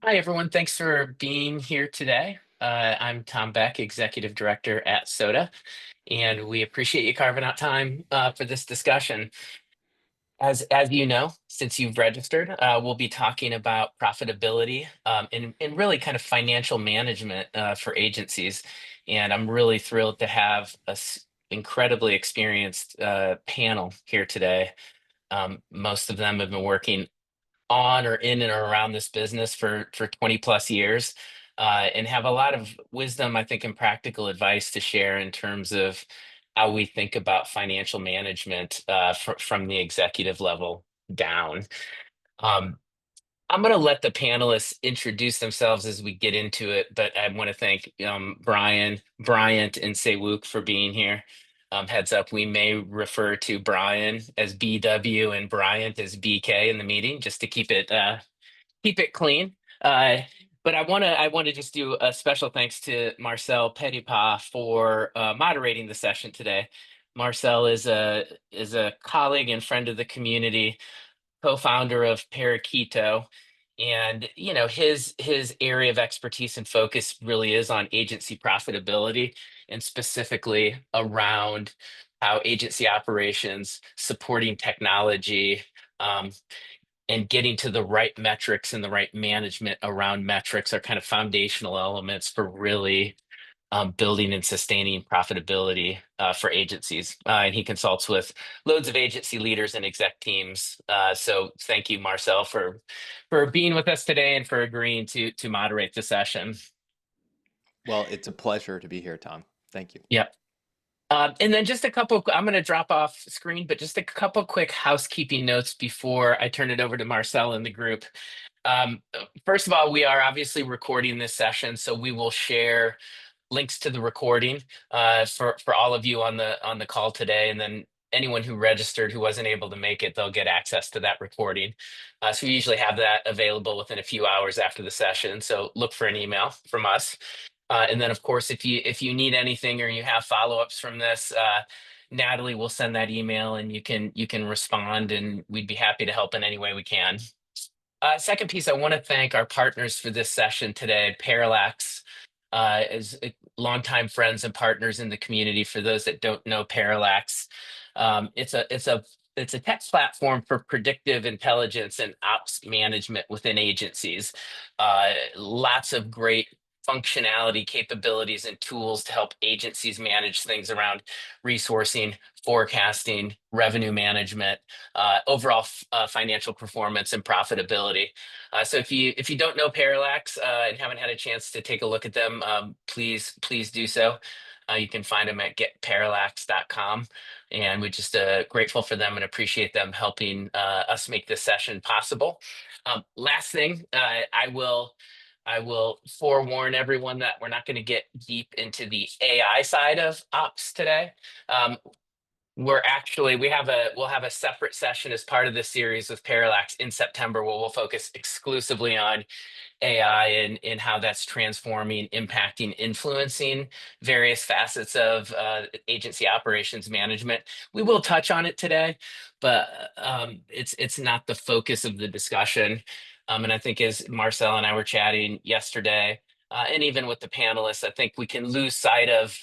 Hi, everyone. Thanks for being here today. I'm Tom Beck, Executive Director at SoDA, and we appreciate you carving out time for this discussion. As you know, since you've registered, we'll be talking about profitability and really kind of financial management for agencies. And I'm really thrilled to have incredibly experienced panel here today. Most of them have been working on or in and around this business for 20 plus years, and have a lot of wisdom, I think, and practical advice to share in terms of how we think about financial management from the executive level down. Um, I'm going to let the panelists introduce themselves as we get into it, but I want to thank Brian, Bryant, and Sewook for being here. Heads up, we may refer to Brian as BW and Bryant as BK in the meeting, just to keep it clean. Uh, but I want to just do a special thanks to Marcel Petipa for moderating the session today. Marcel is a colleague and friend of the community, co-founder of Parakeeto, and his area of expertise and focus really is on agency profitability, and specifically around how agency operations supporting technology, um, and getting to the right metrics and the right management around metrics are kind of foundational elements for really building and sustaining profitability for agencies. And he consults with loads of agency leaders and exec teams. So thank you, Marcel, for being with us today and for agreeing to moderate the session. Well, it's a pleasure to be here, Tom. Thank you. Yep. And then just I'm going to drop off screen, but just a couple quick housekeeping notes before I turn it over to Marcel and the group. Um, First of all, we are obviously recording this session, so we will share links to the recording for all of you on the call today, and then anyone who registered who wasn't able to make it, they'll get access to that recording. So we usually have that available within a few hours after the session. So look for an email from us. And then, of course, if you need anything or you have follow-ups from this, Natalie will send that email, and you can respond, and we'd be happy to help in any way we can. Second piece, I want to thank our partners for this session today. Parallax is longtime friends and partners in the community. For those that don't know Parallax, it's a tech platform for predictive intelligence and ops management within agencies. Lots of great functionality, capabilities, and tools to help agencies manage things around resourcing, forecasting, revenue management, overall financial performance and profitability. So if you don't know Parallax and haven't had a chance to take a look at them, please do so. You can find them at getparallax.com, and we're just grateful for them and appreciate them helping us make this session possible. Last thing, I will forewarn everyone that we're not going to get deep into the AI side of ops today. Um, we'll have a separate session as part of this series with Parallax in September, where we'll focus exclusively on AI and how that's transforming, impacting, influencing various facets of agency operations management. We will touch on it today, but it's not the focus of the discussion. And I think as Marcel and I were chatting yesterday, and even with the panelists, I think we can lose sight of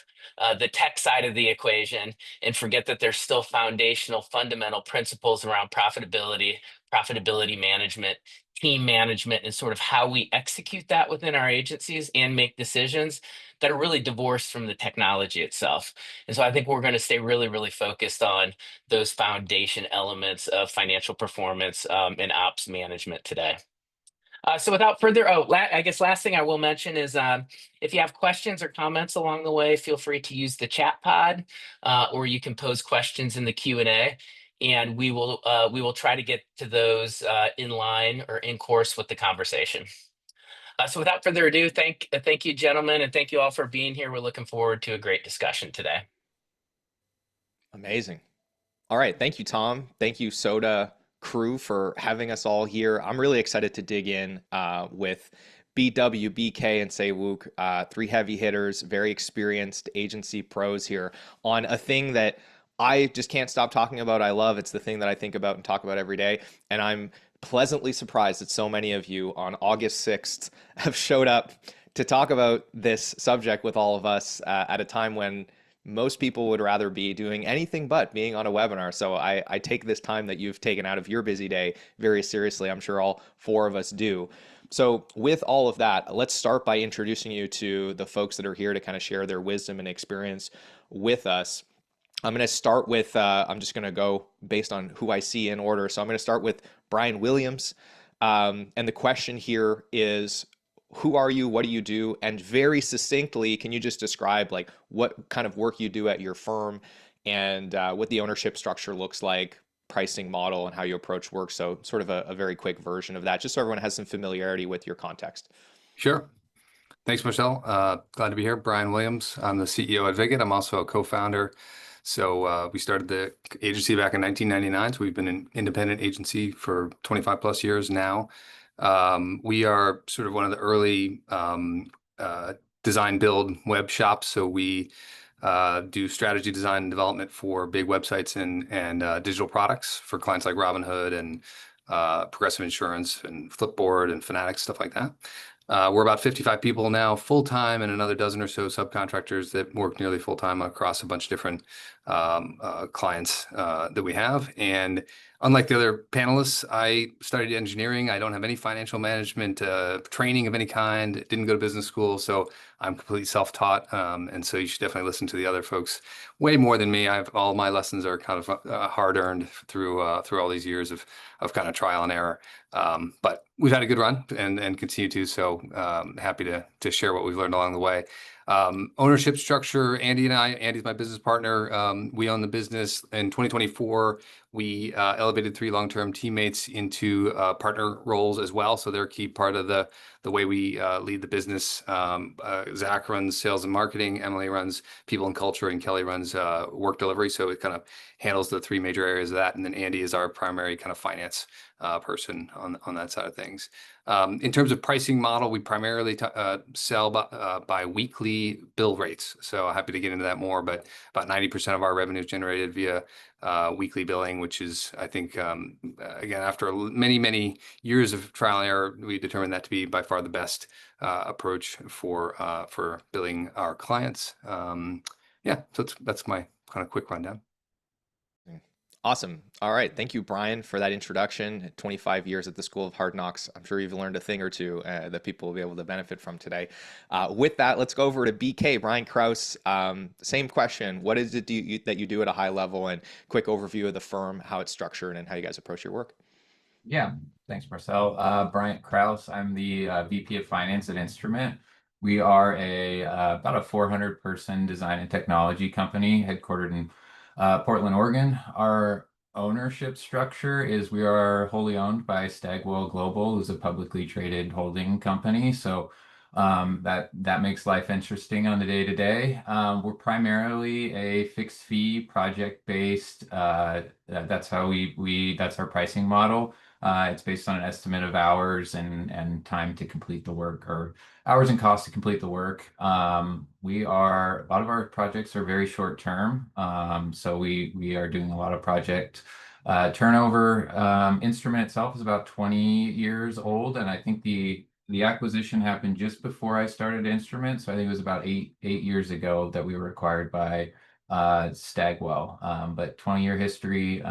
the tech side of the equation and forget that there's still foundational, fundamental principles around profitability, profitability management, team management, and sort of how we execute that within our agencies and make decisions that are really divorced from the technology itself. And so I think we're going to stay really, really focused on those foundation elements of financial performance and ops management today. So without further, I guess last thing I will mention is if you have questions or comments along the way, feel free to use the chat pod, or you can pose questions in the Q&A, and we will try to get to those in line or in course with the conversation. So without further ado, thank you, gentlemen, and thank you all for being here. We're looking forward to a great discussion today. Amazing. All right. Thank you, Tom. Thank you, Soda crew, for having us all here. I'm really excited to dig in with BW, BK, and Sewook, three heavy hitters, very experienced agency pros here on a thing that I just can't stop talking about I love. It's the thing that I think about and talk about every day. And I'm pleasantly surprised that so many of you on August 6th have showed up to talk about this subject with all of us at a time when most people would rather be doing anything but being on a webinar. So I take this time that you've taken out of your busy day very seriously. I'm sure all four of us do. So, with all of that, let's start by introducing you to the folks that are here to kind of share their wisdom and experience with us. I'm going to start with, I'm just going to go based on who I see in order. So I'm going to start with Brian Williams. And the question here is, who are you? What do you do? And very succinctly, can you just describe like what kind of work you do at your firm and what the ownership structure looks like, pricing model, and how you approach work? So sort of a very quick version of that, just so everyone has some familiarity with your context. Sure. Thanks, Michelle. Glad to be here. Brian Williams. I'm the CEO at Viget. I'm also a co-founder. So we started the agency back in 1999. So we've been an independent agency for 25 plus years now. We are sort of one of the early design build web shops. So we do strategy design and development for big websites and digital products for clients like Robinhood and Progressive Insurance and Flipboard and Fanatics, stuff like that. We're about 55 people now full-time and another dozen or so subcontractors that work nearly full-time across a bunch of different clients that we have. And unlike the other panelists, I studied engineering. I don't have any financial management training of any kind. Didn't go to business school, so I'm completely self-taught. And so you should definitely listen to the other folks way more than me. All my lessons are kind of hard-earned through all these years of kind of trial and error. But we've had a good run and continue to. So happy to share what we've learned along the way. Ownership structure, Andy and I, Andy's my business partner. We own the business. In 2024, we elevated 3 long-term teammates into partner roles as well. So they're a key part of the way we lead the business. Zach runs sales and marketing, Emily runs people and culture, and Kelly runs work delivery. So it kind of handles the 3 major areas of that. And then Andy is our primary kind of finance person on that side of things. In terms of pricing model, we primarily sell by weekly bill rates. So happy to get into that more, but about 90% of our revenue is generated via weekly billing, which is, I think, again, after many, many years of trial and error, we determined that to be by far the best approach for billing our clients. Yeah, so that's my kind of quick rundown. Awesome. All right. Thank you, Brian, for that introduction. 25 years at the School of Hard Knocks. I'm sure you've learned a thing or two that people will be able to benefit from today. With that, let's go over to BK, Brian Kraus. Same question. What is it that you do at a high level, and quick overview of the firm, how it's structured, and how you guys approach your work? Yeah, thanks, Marcel. Bryant Kraus. I'm the VP of Finance at Instrument. We are about a 400-person design and technology company headquartered in Portland, Oregon. Our ownership structure is we are wholly owned by Stagwell Global, who's a publicly traded holding company. So that makes life interesting on the day-to-day. We're primarily a fixed fee, project-based. That's how that's our pricing model. It's based on an estimate of hours and time to complete the work, or hours and costs to complete the work. A lot of our projects are very short term. So we are doing a lot of project turnover. Instrument itself is about 20 years old, and I think the acquisition happened just before I started Instrument. So I think it was about eight years ago that we were acquired by Stagwell. But 20-year history.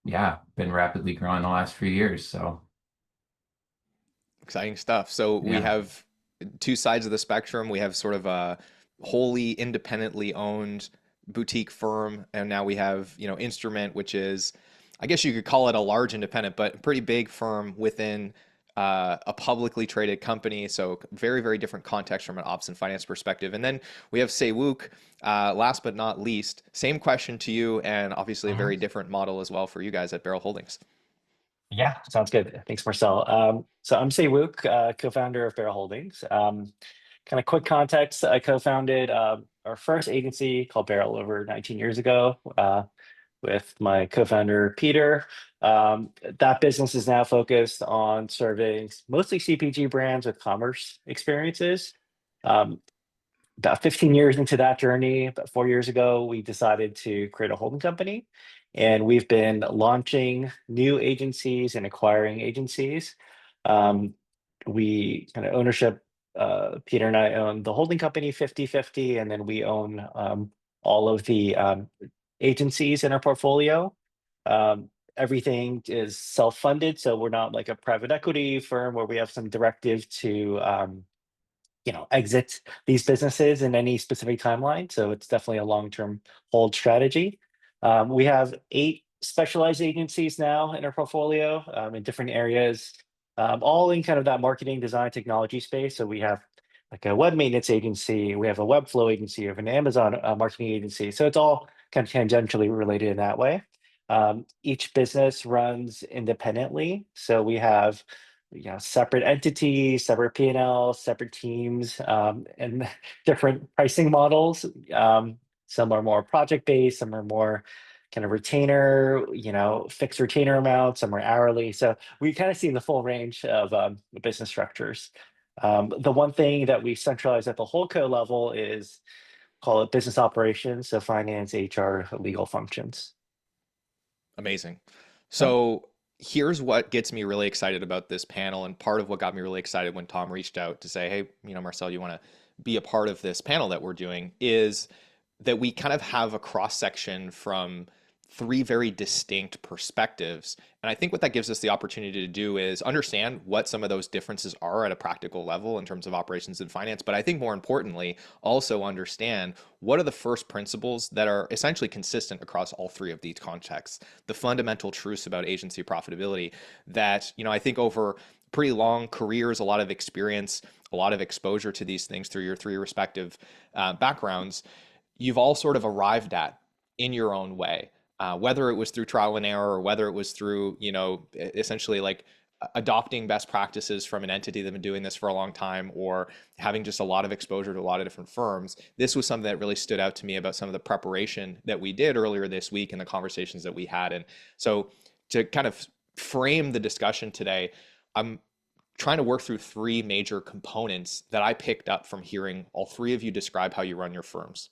Yeah, been rapidly growing the last few years. So Exciting stuff. So we yeah. have 2 sides of the spectrum. We have sort of a wholly independently owned boutique firm, and now we have, Instrument, which is, I guess you could call it a large independent, but pretty big firm within a publicly traded company. So very, very different context from an ops and finance perspective. And then we have Sewook, last but not least. Same question to you, and obviously a very different model as well for you guys at Barrel Holdings. Yeah, sounds good. Thanks, Marcel. So I'm Say Wook, co-founder of Barrel Holdings. Kind of quick context, I co-founded our first agency called Barrel over 19 years ago with my co-founder, Peter. That business is now focused on serving mostly CPG brands with commerce experiences. about 15 years into that journey, about 4 years ago, we decided to create a holding company. And we've been launching new agencies and acquiring agencies. Um, we kind of ownership, Peter and I own the holding company 50/50, and then we own all of the agencies in our portfolio. Um, Everything is self-funded, so we're not like a private equity firm where we have some directive to exit these businesses in any specific timeline. So it's definitely a long-term hold strategy. We have 8 specialized agencies now in our portfolio in different areas, all in kind of that marketing, design, technology space. So we have like a web maintenance agency, we have a Webflow agency, we have an Amazon marketing agency. So it's all kind of tangentially related in that way. Each business runs independently. So we have separate entities, separate P&L, separate teams, and different pricing models. Some are more project-based, some are more kind of retainer, fixed retainer amounts, some are hourly. So we kind of see the full range of the business structures. The one thing that we centralize at the holdco level is call it business operations, so finance, HR, legal functions. Amazing. So here's what gets me really excited about this panel, and part of what got me really excited when Tom reached out to say, hey, Marcel, you want to be a part of this panel that we're doing, is that we kind of have a cross section from 3 very distinct perspectives. And I think what that gives us the opportunity to do is understand what some of those differences are at a practical level in terms of operations and finance. But I think more importantly, also understand what are the first principles that are essentially consistent across all 3 of these contexts, the fundamental truths about agency profitability that, I think over pretty long careers, a lot of experience, a lot of exposure to these things through your 3 respective backgrounds, you've all sort of arrived at in your own way. Whether it was through trial and error or whether it was through, essentially like adopting best practices from an entity that's been doing this for a long time or having just a lot of exposure to a lot of different firms. This was something that really stood out to me about some of the preparation that we did earlier this week and the conversations that we had. And so to kind of frame the discussion today, I'm trying to work through 3 major components that I picked up from hearing all 3 of you describe how you run your firms.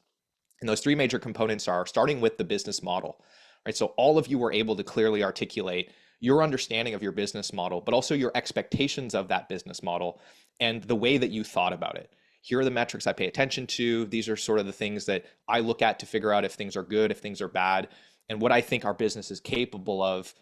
And those 3 major components are starting with the business model, right? So all of you were able to clearly articulate your understanding of your business model, but also your expectations of that business model and the way that you thought about it. Here are the metrics I pay attention to. These are sort of the things that I look at to figure out if things are good, if things are bad, and what I think our business is capable of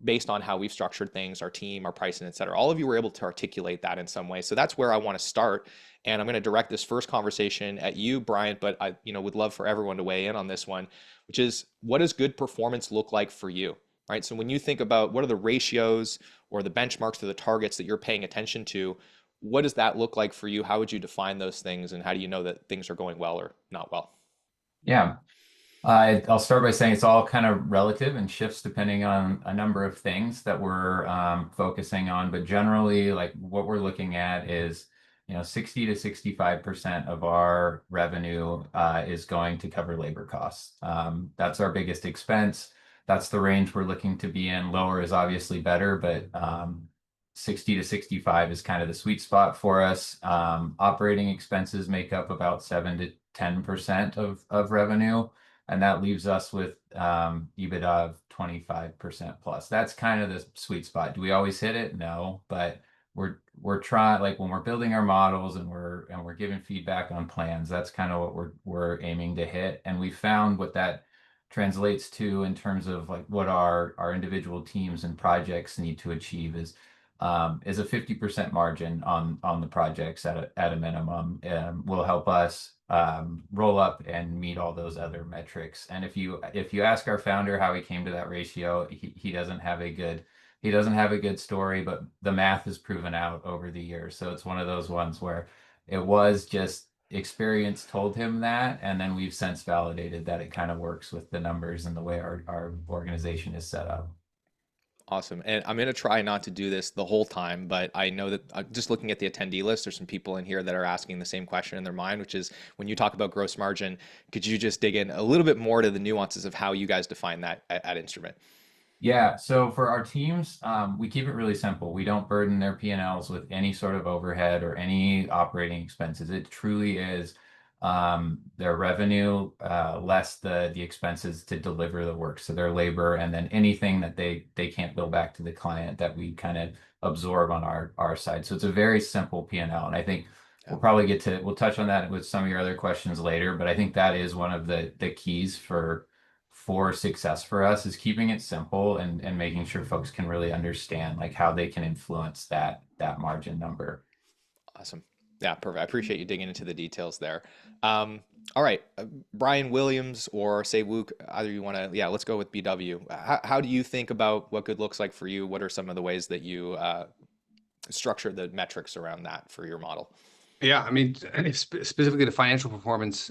based on how we've structured things, our team, our pricing, et cetera. All of you were able to articulate that in some way. So that's where I want to start. And I'm going to direct this first conversation at you, Brian, but I would love for everyone to weigh in on this one, which is what does good performance look like for you, right? So when you think about what are the ratios or the benchmarks or the targets that you're paying attention to, what does that look like for you? How would you define those things? And how do you know that things are going well or not well? Yeah. I'll start by saying it's all kind of relative and shifts depending on a number of things that we're focusing on. But generally, like what we're looking at is, 60 to 65% of our revenue is going to cover labor costs. That's our biggest expense. That's the range we're looking to be in. Lower is obviously better, but 60 to 65 is kind of the sweet spot for us. Operating expenses make up about 7 to 10% of revenue. And that leaves us with EBITDA of 25% plus. That's kind of the sweet spot. Do we always hit it? No, but we're trying, like when we're building our models and we're giving feedback on plans, that's kind of what we're aiming to hit. And we found what that translates to in terms of like what our individual teams and projects need to achieve is a 50% margin on the projects at a minimum will help us roll up and meet all those other metrics. And if you ask our founder how he came to that ratio, he doesn't have a good story, but the math is proven out over the years. So it's one of those ones where it was just experience told him that, and then we've since validated that it kind of works with the numbers and the way our organization is set up. Awesome. And I'm going to try not to do this the whole time, but I know that just looking at the attendee list, there's some people in here that are asking the same question in their mind, which is when you talk about gross margin, could you just dig in a little bit more to the nuances of how you guys define that at Instrument? Yeah, so for our teams, we keep it really simple. We don't burden their P&Ls with any sort of overhead or any operating expenses. It truly is their revenue less the expenses to deliver the work, so their labor, and then anything that they can't bill back to the client that we kind of absorb on our side. So it's a very simple P&L, and I think we'll probably we'll touch on that with some of your other questions later, but I think that is one of the keys for success for us, is keeping it simple and making sure folks can really understand like how they can influence that margin number. Awesome. Yeah, perfect. I appreciate you digging into the details there. All right, Brian Williams or say Wook, either you want to, yeah, let's go with BW. How do you think about what good looks like for you? What are some of the ways that you structure the metrics around that for your model? Yeah, I mean, specifically to financial performance,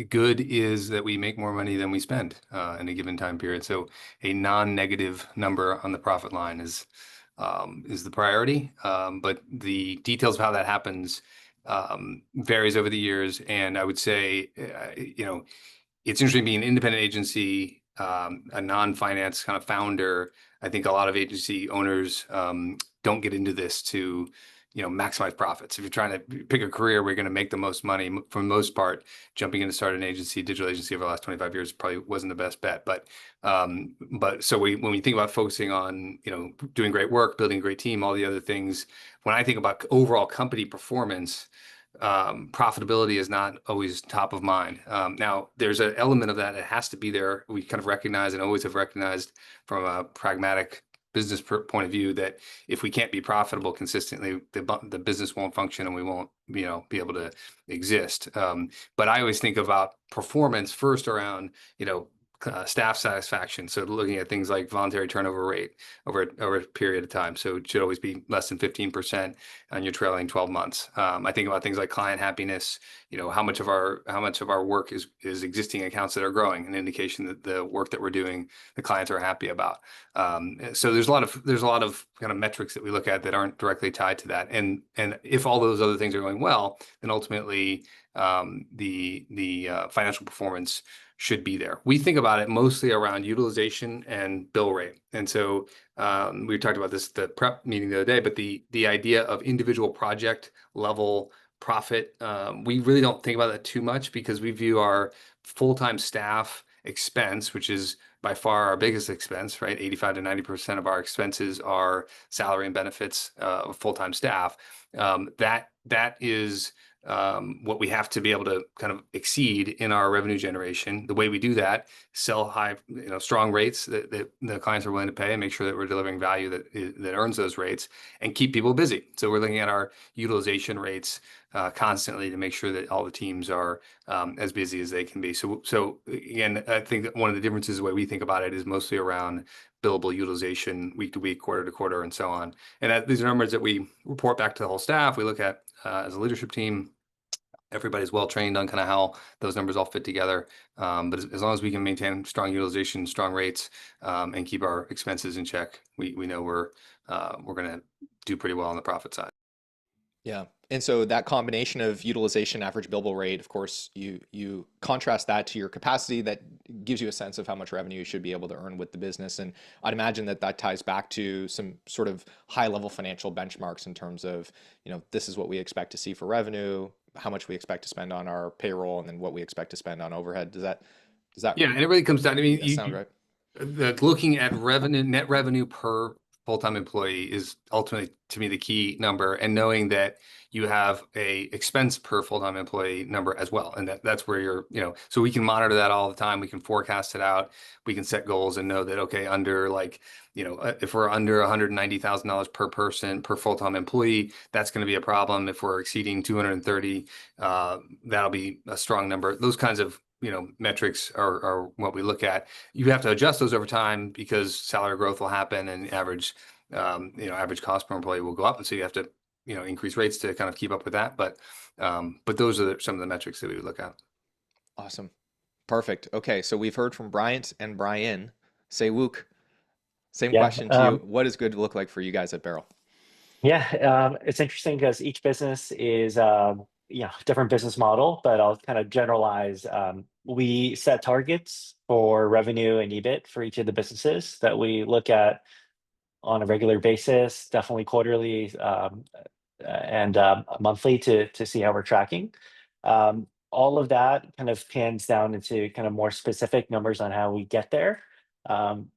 good is that we make more money than we spend in a given time period. So a non-negative number on the profit line is the priority. But the details of how that happens varies over the years. And I would say, it's interesting being an independent agency, a non-finance kind of founder. I think a lot of agency owners don't get into this to maximize profits. If you're trying to pick a career where you're going to make the most money, for the most part, jumping in to start an agency, digital agency over the last 25 years probably wasn't the best bet. But so when we think about focusing on doing great work, building a great team, all the other things, when I think about overall company performance, profitability is not always top of mind. Now, there's an element of that that has to be there. We kind of recognize and always have recognized from a pragmatic business point of view that if we can't be profitable consistently, the business won't function and we won't be able to exist. But I always think about performance first around staff satisfaction. So looking at things like voluntary turnover rate over a period of time. So it should always be less than 15% on your trailing 12 months. I think about things like client happiness, how much of our work is existing accounts that are growing, an indication that the work that we're doing, the clients are happy about. So there's a lot of kind of metrics that we look at that aren't directly tied to that. And if all those other things are going well, then ultimately the financial performance should be there. We think about it mostly around utilization and bill rate. And so we talked about this at the prep meeting the other day, but the idea of individual project level profit, we really don't think about that too much because we view our full-time staff expense, which is by far our biggest expense, right? 85 to 90% of our expenses are salary and benefits of full-time staff. That is what we have to be able to kind of exceed in our revenue generation. The way we do that, sell high, strong rates that the clients are willing to pay, and make sure that we're delivering value that earns those rates, and keep people busy. So we're looking at our utilization rates constantly to make sure that all the teams are as busy as they can be. So again, I think that one of the differences, the way we think about it, is mostly around billable utilization week to week, quarter to quarter, and so on. And these are numbers that we report back to the whole staff. We look at as a leadership team. Everybody's well trained on kind of how those numbers all fit together. But as long as we can maintain strong utilization, strong rates, and keep our expenses in check, we know we're going to do pretty well on the profit side. Yeah. And so that combination of utilization, average billable rate, of course, you contrast that to your capacity, that gives you a sense of how much revenue you should be able to earn with the business. And I'd imagine that ties back to some sort of high level financial benchmarks in terms of, this is what we expect to see for revenue, how much we expect to spend on our payroll, and then what we expect to spend on overhead. Does that Yeah, and it really comes down to, sound right? Looking at net revenue per full-time employee is ultimately, to me, the key number, and knowing that you have a expense per full-time employee number as well. And that's where you're, so we can monitor that all the time. We can forecast it out. We can set goals and know that, okay, if we're under $190,000 per person, per full-time employee, that's going to be a problem. If we're exceeding 230, that'll be a strong number. Those kinds of metrics are what we look at. You have to adjust those over time because salary growth will happen and average cost per employee will go up. And so you have to, increase rates to kind of keep up with that. But those are some of the metrics that we would look at. Awesome. Perfect. Okay. So we've heard from Bryant and Brian. Say Wook, same question to you. What does good look like for you guys at Barrel? Yeah, it's interesting because each business is different business model, but I'll kind of generalize. We set targets for revenue and EBIT for each of the businesses that we look at on a regular basis, definitely quarterly and monthly to see how we're tracking. all of that kind of pans down into kind of more specific numbers on how we get there. Um,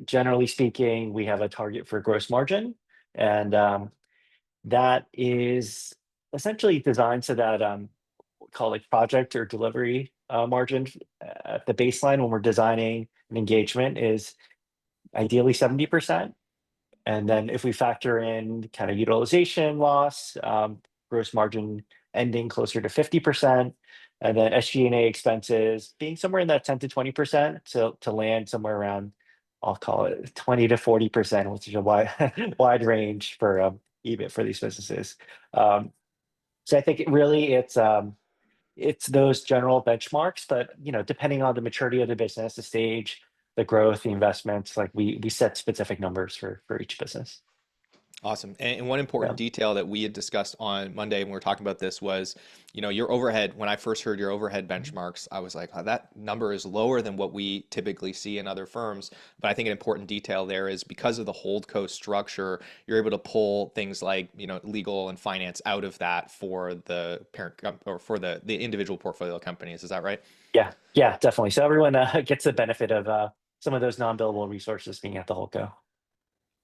Generally speaking, we have a target for gross margin, and that is essentially designed so that we call like project or delivery margin at the baseline when we're designing an engagement is ideally 70%. And then if we factor in kind of utilization loss, gross margin ending closer to 50%, and then SG&A expenses being somewhere in that 10 to 20% to land somewhere around, I'll call it 20 to 40%, which is a wide wide range for EBIT for these businesses. So I think it's those general benchmarks, but depending on the maturity of the business, the stage, the growth, the investments, like we set specific numbers for each business. Awesome. And one important Yeah. detail that we had discussed on Monday when we were talking about this was, your overhead. When I first heard your overhead benchmarks, I was like, oh, that number is lower than what we typically see in other firms. But I think an important detail there is because of the holdco structure, you're able to pull things like, legal and finance out of that for the parent or for the individual portfolio companies. Is that right? Yeah, definitely. So everyone gets the benefit of some of those non-billable resources being at the holdco.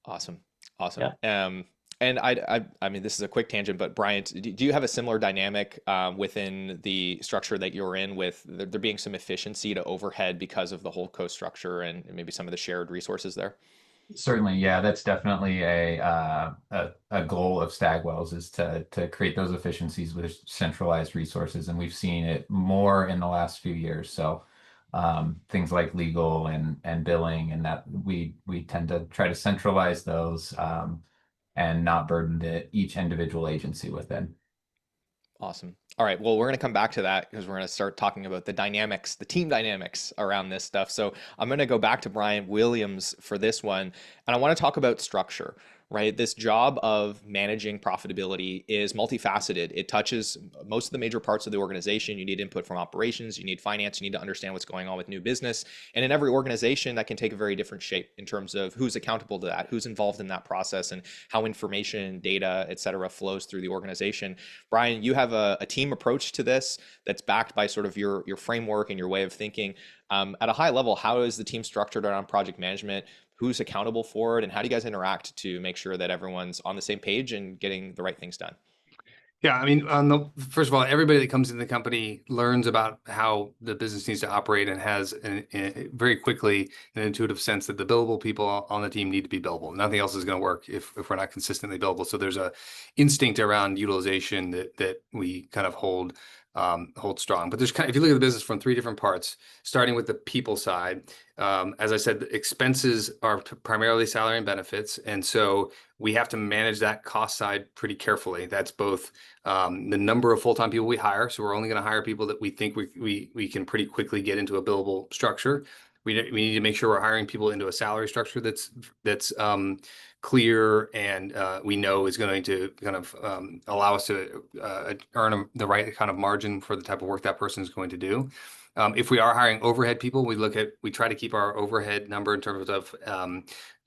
Awesome. Awesome. Yeah. And I mean, this is a quick tangent, but Brian, do you have a similar dynamic within the structure that you're in with there being some efficiency to overhead because of the holdco structure and maybe some of the shared resources there? Certainly, yeah, that's definitely a goal of Stagwell's is to create those efficiencies with centralized resources, and we've seen it more in the last few years. So things like legal and billing, and that we tend to try to centralize those and not burden each individual agency within. Awesome. All right. Well, we're going to come back to that because we're going to start talking about the dynamics, the team dynamics around this stuff. So I'm going to go back to Brian Williams for this one. And I want to talk about structure, right? This job of managing profitability is multifaceted. It touches most of the major parts of the organization. You need input from operations, you need finance, you need to understand what's going on with new business. And in every organization, that can take a very different shape in terms of who's accountable to that, who's involved in that process, and how information, data, et cetera, flows through the organization. Brian, you have a team approach to this that's backed by sort of your framework and your way of thinking. At a high level, how is the team structured around project management? Who's accountable for it? And how do you guys interact to make sure that everyone's on the same page and getting the right things done? Yeah, I mean, first of all, everybody that comes into the company learns about how the business needs to operate and has very quickly an intuitive sense that the billable people on the team need to be billable. Nothing else is going to work if we're not consistently billable. So there's a instinct around utilization that we kind of hold strong. But if you look at the business from three different parts, starting with the people side, as I said, the expenses are primarily salary and benefits, and so we have to manage that cost side pretty carefully. That's both the number of full-time people we hire, so we're only going to hire people that we think we can pretty quickly get into a billable structure. We need to make sure we're hiring people into a salary structure that's clear and we know is going to kind of allow us to earn the right kind of margin for the type of work that person is going to do. If we are hiring overhead people, we try to keep our overhead number in terms of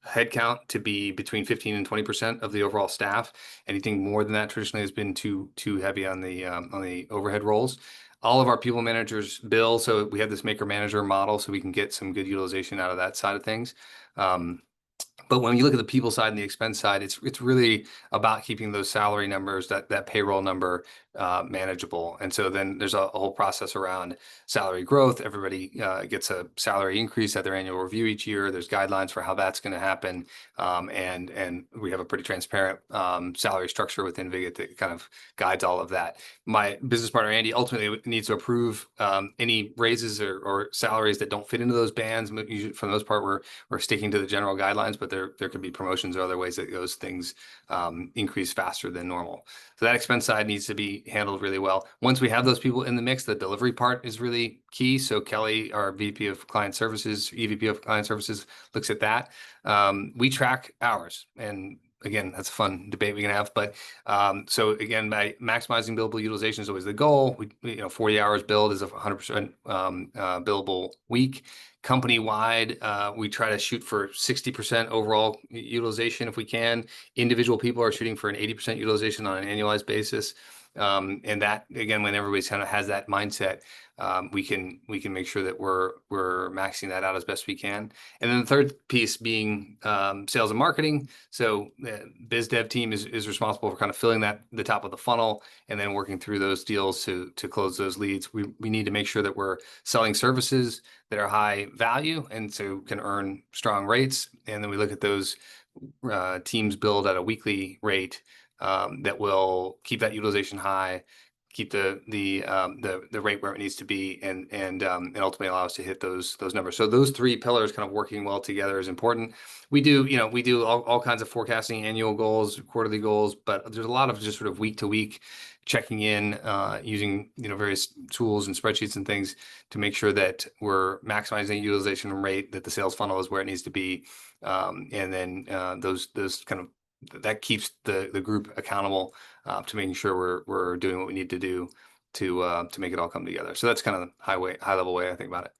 headcount to be between 15 and 20% of the overall staff. Anything more than that traditionally has been too heavy on the overhead roles. All of our people managers bill, so we have this maker manager model, so we can get some good utilization out of that side of things. But when you look at the people side and the expense side, it's really about keeping those salary numbers, that payroll number manageable. And so then there's a whole process around salary growth. Everybody gets a salary increase at their annual review each year. There's guidelines for how that's going to happen. And we have a pretty transparent salary structure within Viget that kind of guides all of that. My business partner, Andy, ultimately needs to approve any raises or salaries that don't fit into those bands. Usually, for the most part, we're sticking to the general guidelines, but there could be promotions or other ways that those things increase faster than normal. So that expense side needs to be handled really well. Once we have those people in the mix, the delivery part is really key. So Kelly, our VP of Client Services, EVP of Client Services, looks at that. We track hours, and again, that's a fun debate we can have. But so again, by maximizing billable utilization is always the goal. 40 hours billed is a 100% billable week. Company-wide, we try to shoot for 60% overall utilization if we can. Individual people are shooting for an 80% utilization on an annualized basis. And that, again, when everybody's kind of has that mindset, we can make sure that we're maxing that out as best we can. And then the third piece being sales and marketing. So the biz dev team is responsible for kind of filling the top of the funnel and then working through those deals to close those leads. We need to make sure that we're selling services that are high value and so can earn strong rates. And then we look at those teams build at a weekly rate that will keep that utilization high, keep the rate where it needs to be, and ultimately allow us to hit those numbers. So those three pillars kind of working well together is important. We do all kinds of forecasting, annual goals, quarterly goals, but there's a lot of just sort of week to week checking in using various tools and spreadsheets and things to make sure that we're maximizing utilization rate, that the sales funnel is where it needs to be, and then those kind of that keeps the group accountable to making sure we're doing what we need to do to make it all come together. So that's kind of the high level way I think about it.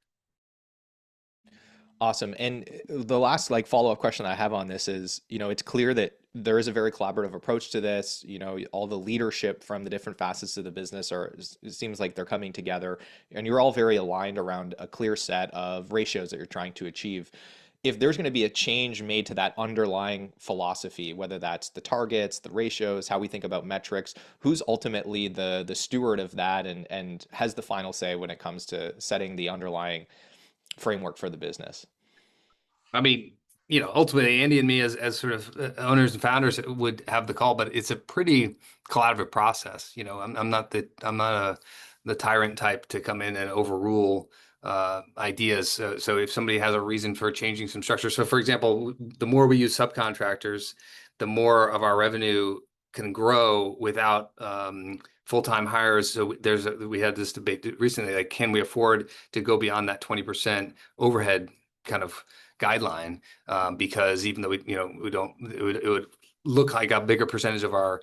Awesome. And the last follow-up question I have on this is, it's clear that there is a very collaborative approach to this. All the leadership from the different facets of the business it seems like they're coming together, and you're all very aligned around a clear set of ratios that you're trying to achieve. If there's going to be a change made to that underlying philosophy, whether that's the targets, the ratios, how we think about metrics, who's ultimately the steward of that and has the final say when it comes to setting the underlying framework for the business? I mean, ultimately Andy and me as sort of owners and founders would have the call, but it's a pretty collaborative process. I'm not the tyrant type to come in and overrule ideas. So if somebody has a reason for changing some structure, so for example, the more we use subcontractors, the more of our revenue can grow without full-time hires. So we had this debate recently, like, can we afford to go beyond that 20% overhead kind of guideline? Because even though we don't, it would look like a bigger percentage of our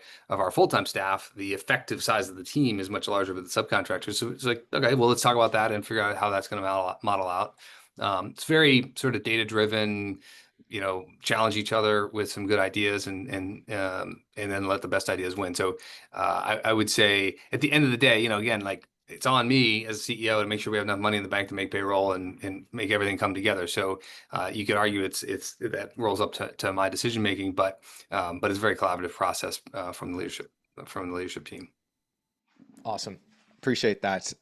full-time staff, the effective size of the team is much larger with the subcontractors. So it's like, okay, well, let's talk about that and figure out how that's going to model out. It's very sort of data-driven, challenge each other with some good ideas and then let the best ideas win. So I would say at the end of the day, again, like, it's on me as CEO to make sure we have enough money in the bank to make payroll and make everything come together. So you could argue it's that rolls up to my decision making, but it's a very collaborative process from the leadership team. Awesome. Appreciate that.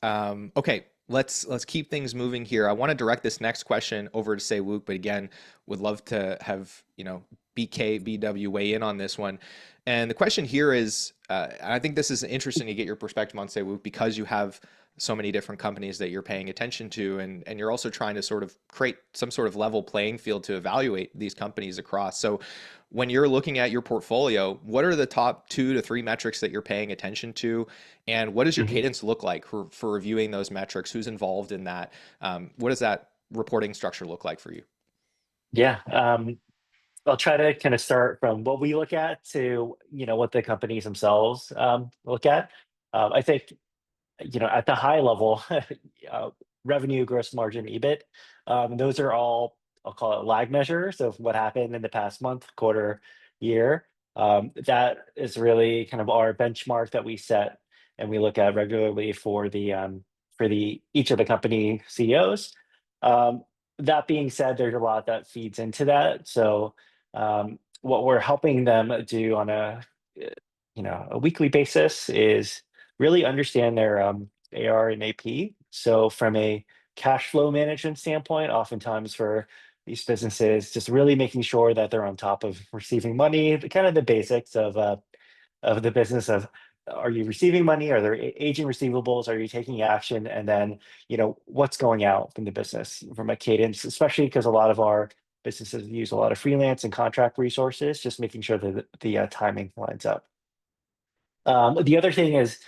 Okay, let's keep things moving here. I want to direct this next question over to Se-Wook, but again, would love to have BK, BW weigh in on this one. And the question here is, I think this is interesting to get your perspective on Se-Wook, because you have so many different companies that you're paying attention to, and you're also trying to sort of create some sort of level playing field to evaluate these companies across. So when you're looking at your portfolio, what are the top 2 to 3 metrics that you're paying attention to? And what does your cadence look like for reviewing those metrics? Who's involved in that? What does that reporting structure look like for you? Yeah. I'll try to kind of start from what we look at to, what the companies themselves look at. I think, at the high level, revenue, gross margin, EBIT, those are all, I'll call it, lag measures of what happened in the past month, quarter, year. That is really kind of our benchmark that we set and we look at regularly for each of the company CEOs. That being said, there's a lot that feeds into that. So what we're helping them do on a weekly basis is really understand their AR and AP. So from a cash flow management standpoint, oftentimes for these businesses, just really making sure that they're on top of receiving money, kind of the basics of the business of, are you receiving money? Are there aging receivables? Are you taking action? And then, what's going out from the business from a cadence, especially because a lot of our businesses use a lot of freelance and contract resources, just making sure that the timing lines up. The other thing is,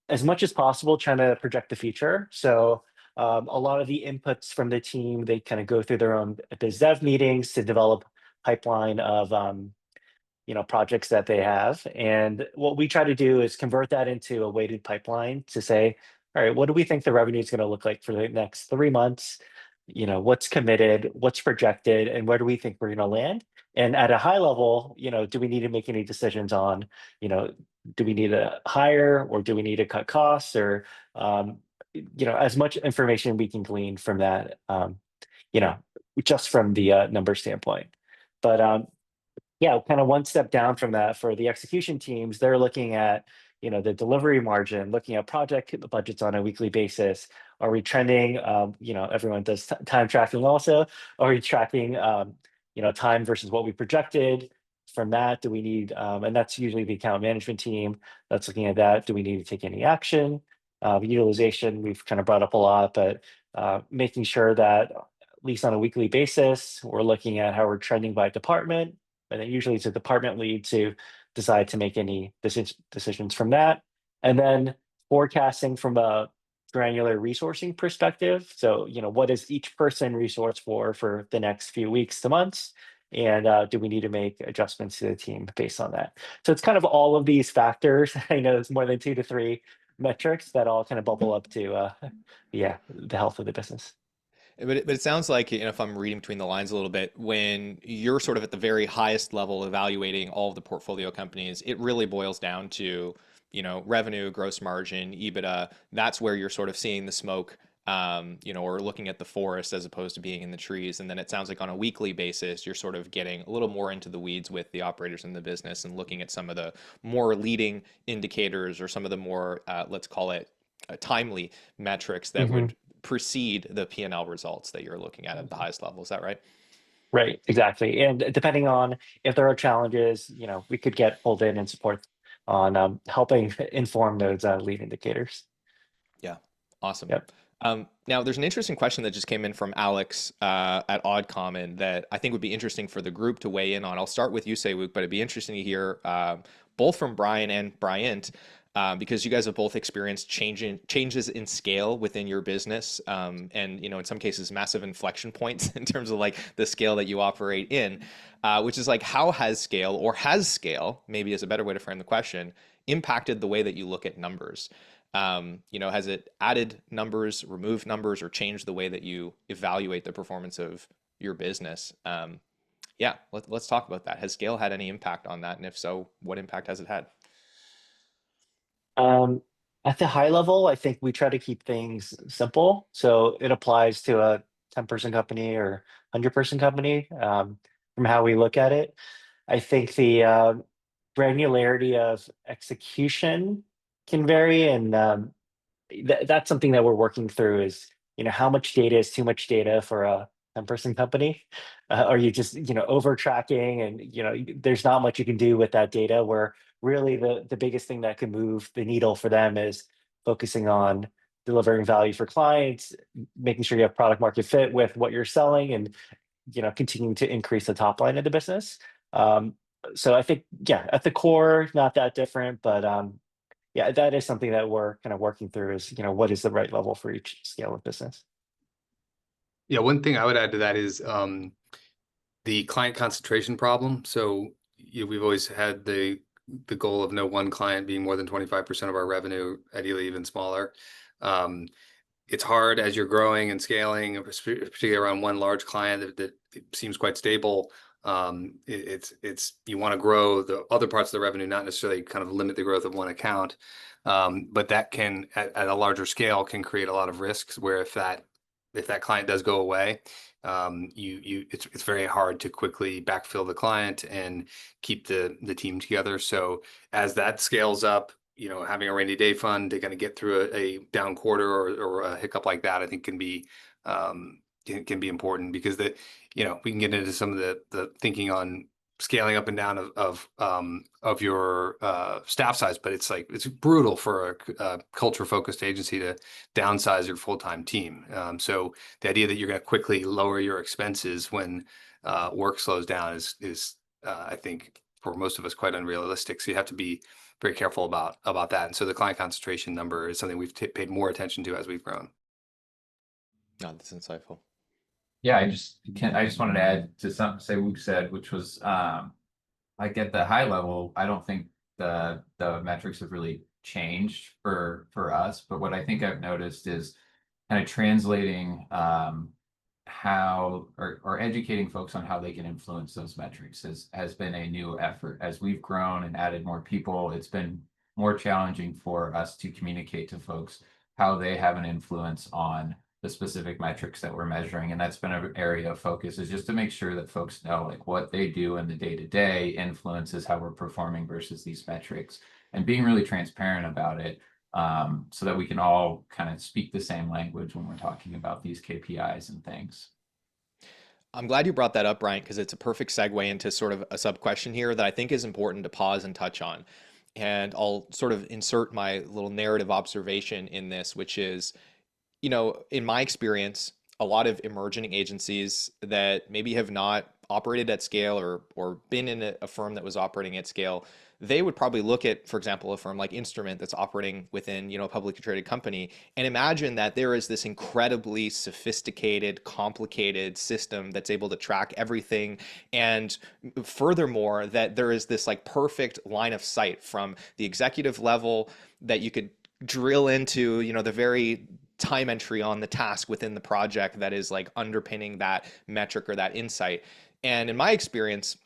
as much as possible, trying to project the future. So a lot of the inputs from the team, they kind of go through their own biz dev meetings to develop pipeline of projects that they have. And what we try to do is convert that into a weighted pipeline to say, all right, what do we think the revenue is going to look like for the next 3 months? What's committed, what's projected, and where do we think we're going to land? And at a high level, do we need to make any decisions on, do we need to hire, or do we need to cut costs, or as much information we can glean from that, you know, just from the number standpoint. But yeah, kind of one step down from that, for the execution teams, they're looking at, the delivery margin, looking at project budgets on a weekly basis. Are we trending? Everyone does time tracking also. Are we tracking, time versus what we projected? From that, do we need, and that's usually the account management team that's looking at that. Do we need to take any action? Utilization, we've kind of brought up a lot, but making sure that at least on a weekly basis, we're looking at how we're trending by department, and then usually it's a department lead to decide to make any decisions from that. And then forecasting from a granular resourcing perspective. So, what is each person resource for the next few weeks to months? And do we need to make adjustments to the team based on that? So it's kind of all of these factors. I know it's more than 2 to 3 metrics that all kind of bubble up to, yeah, the health of the business. But it sounds like, if I'm reading between the lines a little bit, when you're sort of at the very highest level evaluating all of the portfolio companies, it really boils down to, revenue, gross margin, EBITDA. That's where you're sort of seeing the smoke, or looking at the forest as opposed to being in the trees. And then it sounds like on a weekly basis, you're sort of getting a little more into the weeds with the operators in the business and looking at some of the more leading indicators, or some of the more, let's call it, timely metrics that Hmm. would precede the P&L results that you're looking at the highest level. Is that right? Right, exactly. And depending on if there are challenges, we could get pulled in and support on helping inform those lead indicators. Yeah, awesome. Yep. Now, there's an interesting question that just came in from Alex at Odd Common that I think would be interesting for the group to weigh in on. I'll start with you, Seiwook, but it'd be interesting to hear both from Brian and Bryant, because you guys have both experienced changes in scale within your business, and in some cases, massive inflection points in terms of like the scale that you operate in, which is like, how has scale, maybe is a better way to frame the question, impacted the way that you look at numbers? Has it added numbers, removed numbers, or changed the way that you evaluate the performance of your business? Yeah, let's talk about that. Has scale had any impact on that? And if so, what impact has it had? Um, at the high level, I think we try to keep things simple. So it applies to a 10-person company or 100-person company, from how we look at it. I think the granularity of execution can vary, and that's something that we're working through. Is, how much data is too much data for a 10-person company? Are you just, over tracking, and there's not much you can do with that data, where really the biggest thing that can move the needle for them is focusing on delivering value for clients, making sure you have product market fit with what you're selling, and continuing to increase the top line of the business. um, so I think, yeah, at the core, not that different, but yeah, that is something that we're kind of working through, is, what is the right level for each scale of business. Yeah, one thing I would add to that is the client concentration problem. So we've always had the goal of no one client being more than 25% of our revenue, ideally even smaller. It's hard as you're growing and scaling, particularly around one large client that seems quite stable. It's you want to grow the other parts of the revenue, not necessarily kind of limit the growth of one account. But that can, at a larger scale, can create a lot of risks, where if that client does go away, it's very hard to quickly backfill the client and keep the team together. So as that scales up, having a rainy day fund to kind of get through a down quarter or a hiccup like that, I think can be important, because we can get into some of the thinking on scaling up and down of your staff size, but it's brutal for a culture focused agency to downsize your full-time team. So the idea that you're going to quickly lower your expenses when work slows down is I think for most of us quite unrealistic. So you have to be very careful about that. And so the client concentration number is something we've paid more attention to as we've grown. No, that's insightful. Yeah, I just wanted to add to something Saywook said, which was like at the high level, I don't think the metrics have really changed for us, but what I think I've noticed is kind of translating how, or educating folks on how they can influence those metrics has been a new effort. As we've grown and added more people, it's been more challenging for us to communicate to folks how they have an influence on the specific metrics that we're measuring. And that's been an area of focus, is just to make sure that folks know like what they do in the day-to-day influences how we're performing versus these metrics, and being really transparent about it, so that we can all kind of speak the same language when we're talking about these KPIs and things. I'm glad you brought that up, Bryant, because it's a perfect segue into sort of a sub question here that I think is important to pause and touch on. And I'll sort of insert my little narrative observation in this, which is, in my experience, a lot of emerging agencies that maybe have not operated at scale or been in a firm that was operating at scale, they would probably look at, for example, a firm like Instrument that's operating within, a publicly traded company, and imagine that there is this incredibly sophisticated, complicated system that's able to track everything. And furthermore, that there is this like perfect line of sight from the executive level that you could drill into, the very time entry on the task within the project that is like underpinning that metric or that insight. And in my experience,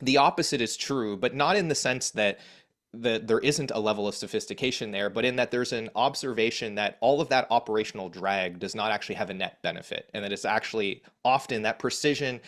the opposite is true, but not in the sense that there isn't a level of sophistication there, but in that there's an observation that all of that operational drag does not actually have a net benefit, and that it's actually often that precision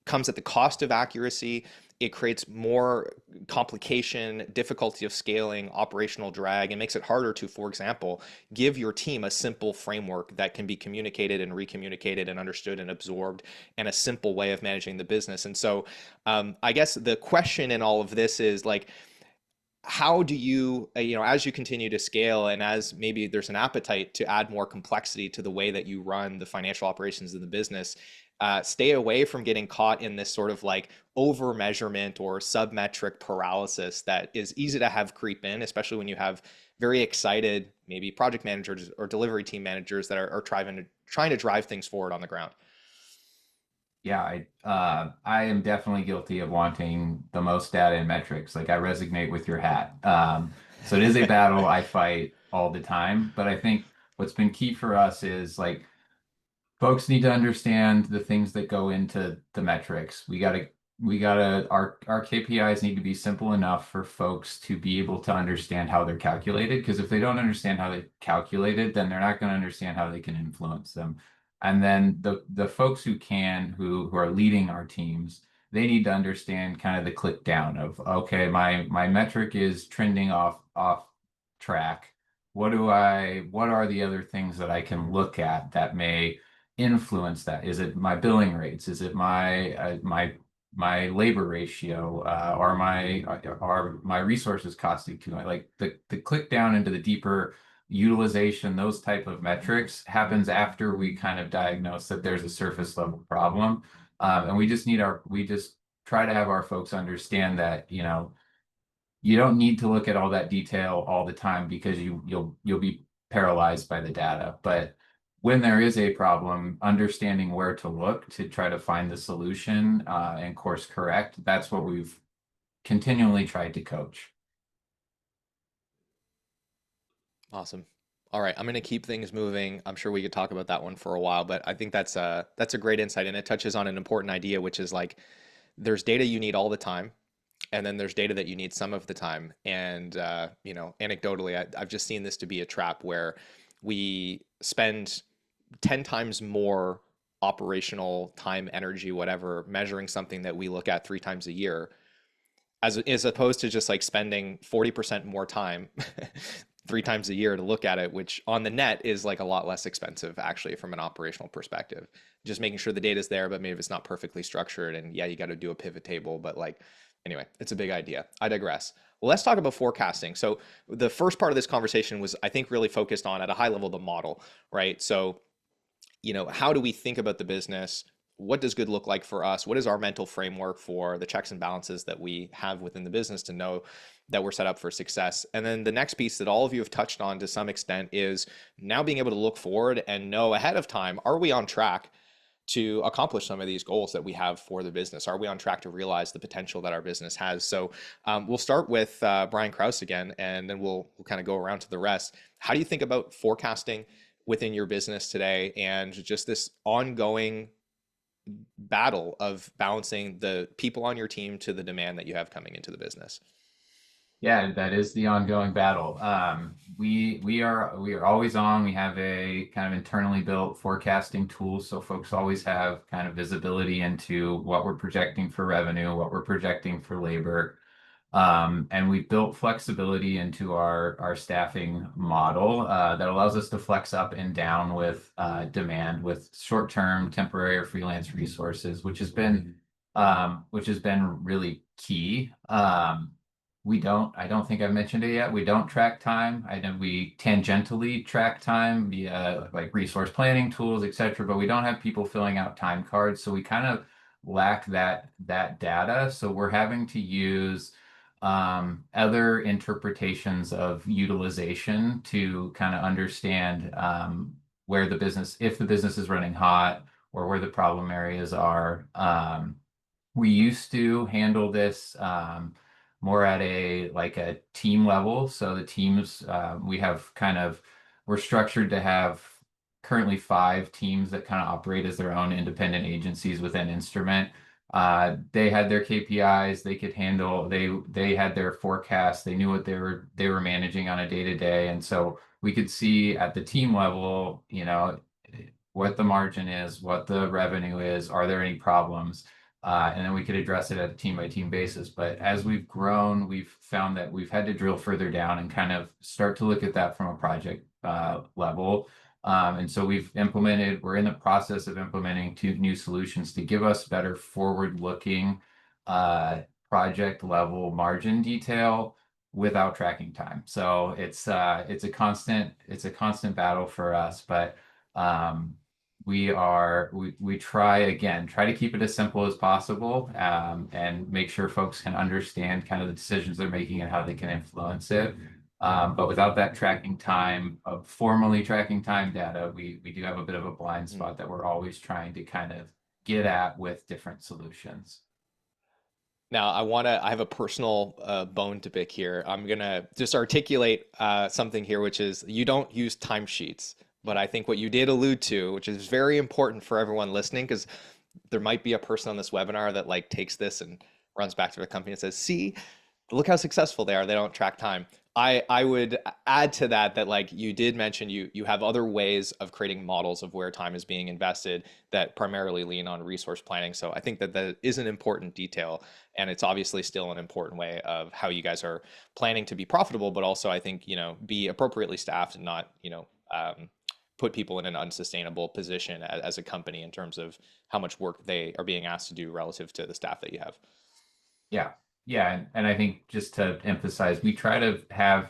comes at the cost of accuracy. It creates more complication, difficulty of scaling, operational drag, and makes it harder to, for example, give your team a simple framework that can be communicated and recommunicated and understood and absorbed, and a simple way of managing the business. And so I guess the question in all of this is like, how do you, as you continue to scale and as maybe there's an appetite to add more complexity to the way that you run the financial operations of the business, stay away from getting caught in this sort of like over measurement or submetric paralysis that is easy to have creep in, especially when you have very excited, maybe project managers or delivery team managers that are trying to drive things forward on the ground? Yeah, I am definitely guilty of wanting the most data and metrics. Like, I resonate with your hat. So it is a battle I fight all the time. But I think what's been key for us is like, folks need to understand the things that go into the metrics. Our KPIs need to be simple enough for folks to be able to understand how they're calculated. Because if they don't understand how they're calculated, then they're not going to understand how they can influence them. And then the folks who are leading our teams, they need to understand kind of the click down of, okay, my metric is trending off track. What are the other things that I can look at that may influence that? Is it my billing rates? Is it my labor ratio, or my resources costing too much? Like the click down into the deeper utilization, those type of metrics happens after we kind of diagnose that there's a surface level problem. And we just try to have our folks understand that, you don't need to look at all that detail all the time, because you'll be paralyzed by the data. But when there is a problem, understanding where to look to try to find the solution, and course correct, that's what we've continually tried to coach. Awesome. All right, I'm going to keep things moving. I'm sure we could talk about that one for a while, but I think that's a great insight, and it touches on an important idea, which is like there's data you need all the time, and then there's data that you need some of the time. And anecdotally, I've just seen this to be a trap where we spend 10 times more operational time, energy, whatever, measuring something that we look at 3 times a year, as opposed to just like spending 40% more time 3 times a year to look at it, which on the net is like a lot less expensive actually from an operational perspective. Just making sure the data's there, but maybe it's not perfectly structured, and yeah, you got to do a pivot table, but like, anyway, it's a big idea. I digress. Well, let's talk about forecasting. So the first part of this conversation was, I think, really focused on at a high level the model, right? So how do we think about the business? What does good look like for us? What is our mental framework for the checks and balances that we have within the business to know that we're set up for success? And then the next piece that all of you have touched on to some extent is now being able to look forward and know ahead of time, are we on track to accomplish some of these goals that we have for the business? Are we on track to realize the potential that our business has? So we'll start with Brian Krause again, and then we'll kind of go around to the rest. How do you think about forecasting within your business today, and just this ongoing battle of balancing the people on your team to the demand that you have coming into the business? Yeah, that is the ongoing battle. We are always on. We have a kind of internally built forecasting tool, so folks always have kind of visibility into what we're projecting for revenue, what we're projecting for labor. And we've built flexibility into our staffing model that allows us to flex up and down with demand with short-term, temporary, or freelance resources, which has been really key. I don't think I've mentioned it yet. We don't track time. I know we tangentially track time via like resource planning tools, et cetera, but we don't have people filling out time cards. So we kind of lack that data. So we're having to use other interpretations of utilization to kind of understand where the business, if the business is running hot or where the problem areas are. We used to handle this more at a like a team level. So the teams we have kind of we're structured to have currently 5 teams that kind of operate as their own independent agencies within Instrument. They had their KPIs, they could handle, they had their forecasts, they knew what they were managing on a day to day. And so we could see at the team level, you know, what the margin is, what the revenue is, are there any problems? And then we could address it at a team by team basis. But as we've grown, we've found that we've had to drill further down and kind of start to look at that from a project level. And so we're in the process of implementing 2 new solutions to give us better forward-looking project level margin detail without tracking time. So it's a constant battle for us, but we try to keep it as simple as possible, and make sure folks can understand kind of the decisions they're making and how they can influence it. But without that tracking time, of formally tracking time data, we do have a bit of a blind spot that we're always trying to kind of get at with different solutions. Now, I have a personal bone to pick here. I'm gonna just articulate something here, which is you don't use timesheets, but I think what you did allude to, which is very important for everyone listening, because there might be a person on this webinar that like takes this and runs back to the company and says, "See, look how successful they are. They don't track time." I would add to that that like you did mention you have other ways of creating models of where time is being invested that primarily lean on resource planning. So I think that that is an important detail, and it's obviously still an important way of how you guys are planning to be profitable, but also I think, you know, be appropriately staffed and not, you know, put people in an unsustainable position as a company in terms of how much work they are being asked to do relative to the staff that you have. Yeah. Yeah. And I think just to emphasize, we try to have,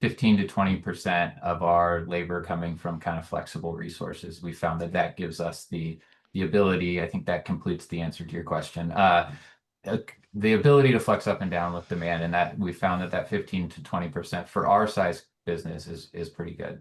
15 to 20% of our labor coming from kind of flexible resources. We found that that gives us the ability, I think that completes the answer to your question. The ability to flex up and down with demand, and that we found that 15 to 20% for our size business is pretty good.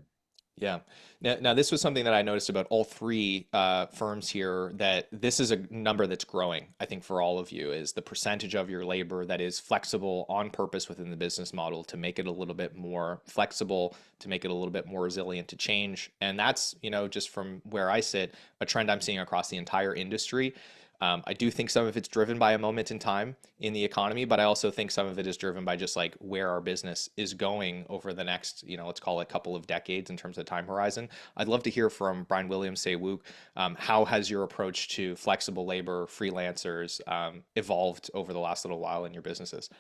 Yeah. Now, this was something that I noticed about all 3 firms here, that this is a number that's growing, I think, for all of you, is the percentage of your labor that is flexible on purpose within the business model to make it a little bit more flexible, to make it a little bit more resilient to change. And that's, you know, just from where I sit, a trend I'm seeing across the entire industry. I do think some of it's driven by a moment in time in the economy, but I also think some of it is driven by just like where our business is going over the next, you know, let's call it a couple of decades in terms of time horizon. I'd love to hear from Brian Williams, say, Wook, how has your approach to flexible labor, freelancers, evolved over the last little while in your businesses?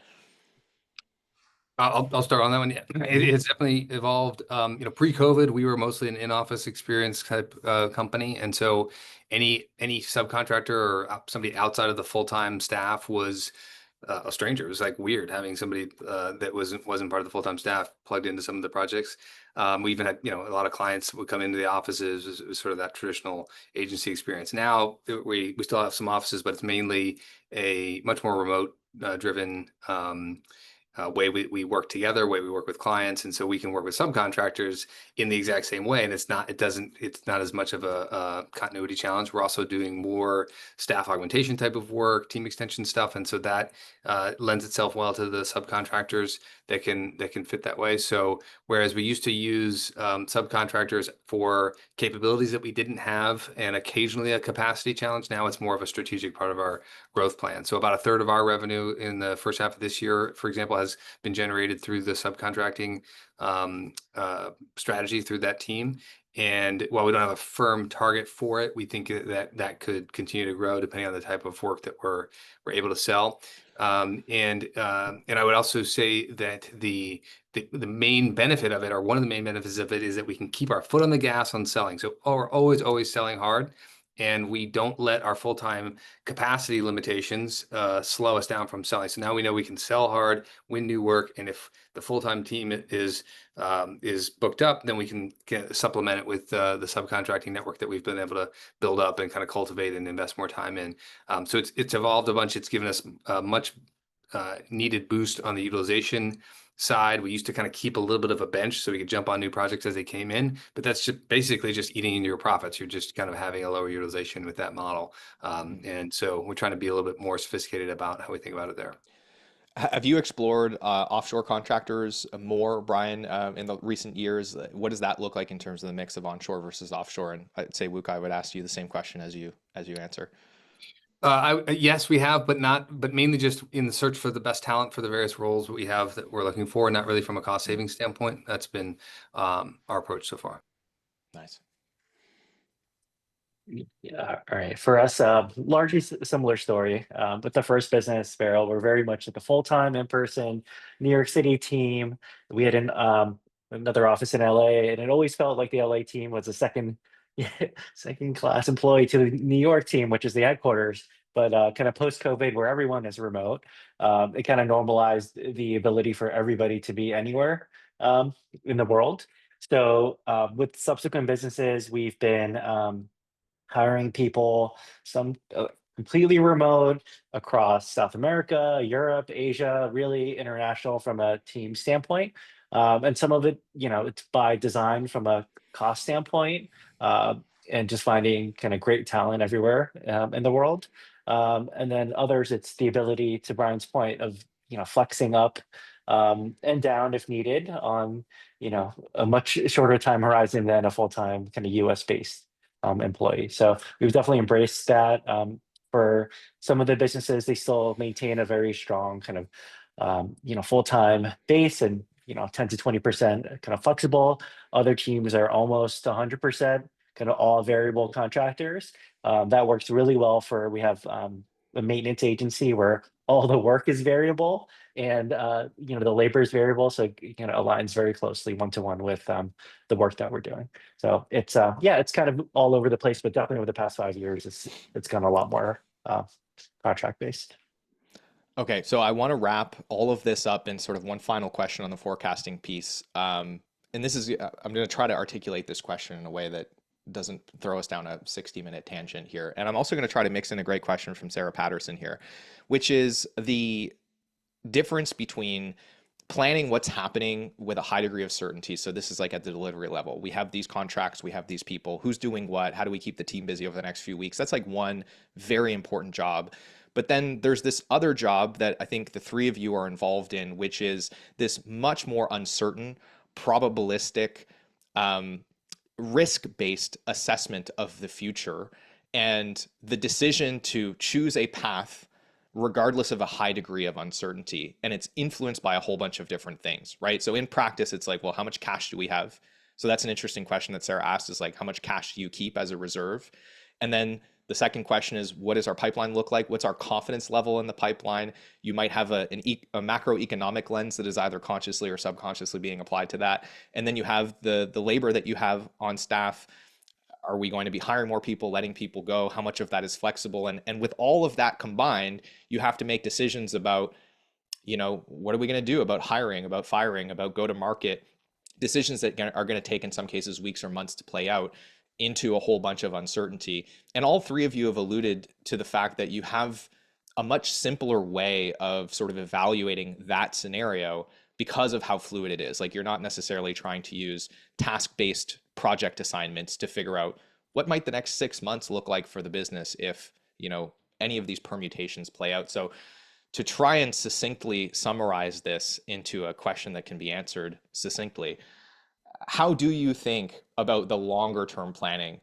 I'll start on that one. Yeah. It's definitely evolved. Pre-COVID, we were mostly an in-office experience type company, and so any subcontractor or somebody outside of the full-time staff was a stranger. It was like weird having somebody that wasn't part of the full-time staff plugged into some of the projects. We even had, a lot of clients would come into the offices. It was sort of that traditional agency experience. Now we still have some offices, but it's mainly a much more remote driven way we work together, way we work with clients, and so we can work with subcontractors in the exact same way. And it's not as much of a continuity challenge. We're also doing more staff augmentation type of work, team extension stuff, and so that lends itself well to the subcontractors that can fit that way. So whereas we used to use subcontractors for capabilities that we didn't have and occasionally a capacity challenge, now it's more of a strategic part of our growth plan. So about a third of our revenue in the first half of this year, for example, has been generated through the subcontracting strategy through that team. And while we don't have a firm target for it, we think that could continue to grow depending on the type of work that we're able to sell. And I would also say that the main benefit of it, or one of the main benefits of it, is that we can keep our foot on the gas on selling. So we're always selling hard, and we don't let our full-time capacity limitations slow us down from selling. So now we know we can sell hard, win new work, and if the full-time team is booked up, then we can supplement it with the subcontracting network that we've been able to build up and kind of cultivate and invest more time in. So it's evolved a bunch. It's given us a much needed boost on the utilization side. We used to kind of keep a little bit of a bench so we could jump on new projects as they came in, but that's just basically just eating into your profits. You're just kind of having a lower utilization with that model. And so we're trying to be a little bit more sophisticated about how we think about it there. Have you explored offshore contractors more, Brian, in the recent years? What does that look like in terms of the mix of onshore versus offshore? And I'd say, Luke, I would ask you the same question as you answer. Yes, we have, but mainly just in the search for the best talent for the various roles we have that we're looking for, not really from a cost saving standpoint. That's been our approach so far. Nice. Yeah, all right. For us, largely similar story. With the first business, Sparrow, we're very much like a full-time in-person New York City team. We had another office in LA, and it always felt like the LA team was a second class employee to the New York team, which is the headquarters. But kind of post-COVID, where everyone is remote, it kind of normalized the ability for everybody to be anywhere in the world. So with subsequent businesses, we've been hiring people, some completely remote across South America, Europe, Asia, really international from a team standpoint. And some of it, it's by design from a cost standpoint, and just finding kind of great talent everywhere in the world. And then others, it's the ability, to Brian's point, of flexing up and down if needed on a much shorter time horizon than a full-time kind of US based employee. So we've definitely embraced that. For some of the businesses, they still maintain a very strong kind of full-time base, and 10 to 20% kind of flexible. Other teams are almost 100% kind of all variable contractors. That works really well for, we have a maintenance agency where all the work is variable, and the labor is variable, so it kind of aligns very closely one-to-one with the work that we're doing. So it's it's kind of all over the place, but definitely over the past 5 years, it's gone a lot more contract based. Okay, so I want to wrap all of this up in sort of one final question on the forecasting piece. And this is, I'm going to try to articulate this question in a way that doesn't throw us down a 60-minute tangent here. And I'm also going to try to mix in a great question from Sarah Patterson here, which is the difference between planning what's happening with a high degree of certainty. So this is like at the delivery level. We have these contracts, we have these people, who's doing what, how do we keep the team busy over the next few weeks? That's like one very important job. But then there's this other job that I think the three of you are involved in, which is this much more uncertain, probabilistic, risk-based assessment of the future, and the decision to choose a path regardless of a high degree of uncertainty. And it's influenced by a whole bunch of different things, right? So in practice, it's like, well, how much cash do we have? So that's an interesting question that Sarah asked, is like, how much cash do you keep as a reserve? And then the second question is, what does our pipeline look like? What's our confidence level in the pipeline? You might have a macroeconomic lens that is either consciously or subconsciously being applied to that. And then you have the labor that you have on staff. Are we going to be hiring more people, letting people go? How much of that is flexible? And with all of that combined, you have to make decisions about, what are we going to do about hiring, about firing, about go to market, decisions that are going to take in some cases weeks or months to play out into a whole bunch of uncertainty. And all three of you have alluded to the fact that you have a much simpler way of sort of evaluating that scenario because of how fluid it is. Like, you're not necessarily trying to use task-based project assignments to figure out what might the next 6 months look like for the business if, any of these permutations play out. So to try and succinctly summarize this into a question that can be answered succinctly, how do you think about the longer term planning